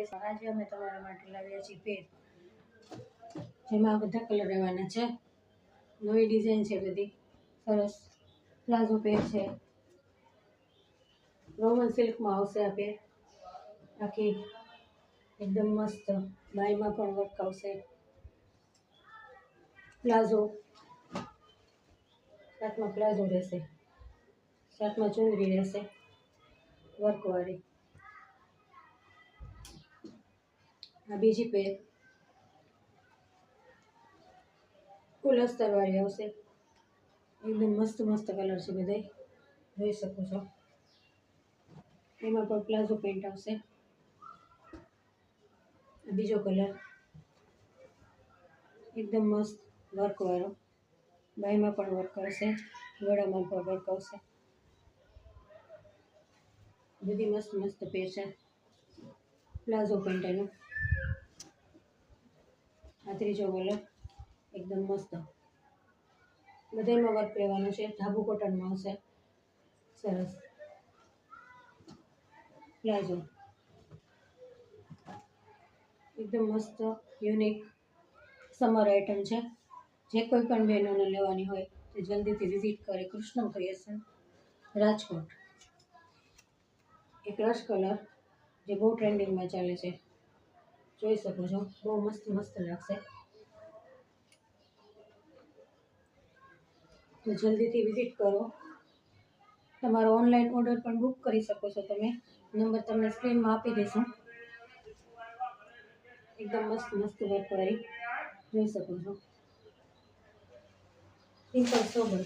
છે। આજે અમે તમારા માટે લાવ્યા છીએ પેર, જેમાં બધા કલર રહેવાના છે। નવી ડિઝાઇન છે, બધી સરસ પ્લાઝો પેર છે। રોમન સિલ્કમાં આવશે આ પેર, આખી એકદમ મસ્ત બાયમાં પણ વર્ક આવશે। પ્લાઝો સાથમાં પ્લાઝો રહેશે, સાથમાં ચુંદડી રહેશે વર્કવાળી। આ બીજી પેર ફૂલ અસ્તરવાળી આવશે, એકદમ મસ્ત મસ્ત કલર છે બધાય, જોઈ શકો છો। એમાં પણ પ્લાઝો પેન્ટ આવશે। બીજો કલર એકદમ મસ્ત વર્કવાળો, બાયમાં પણ વર્ક આવશે, ગળામાં પણ વર્ક આવશે। બધી મસ્ત મસ્ત પેર છે પ્લાઝો પેન્ટ એનો। આ ત્રીજો કલર એકદમ મસ્ત, બધામાં વર્ક રહેવાનું છે, ધાબુ કોટનમાં આવશે સરસ પ્લાઝો, એકદમ મસ્ત યુનિક સમર આઇટમ છે। જે કોઈ પણ બહેનોને લેવાની હોય તો જલ્દીથી વિઝિટ કરે કૃષ્ણ ક્રિએશન રાજકોટ। એક રશ કલર જે બહુ ટ્રેન્ડિંગમાં ચાલે છે, જોઈ શકો છો, બહુ મસ્ત મસ્ત લાગશે। તો જલ્દીથી વિઝિટ કરો। તમારો ઓનલાઈન ઓર્ડર પણ બુક કરી શકો છો તમે, નંબર તમને સ્ક્રીનમાં આપી દઈશું। એકદમ મસ્ત મસ્ત વર્કવાળી જોઈ શકો છો, સિમ્પલ સોબર।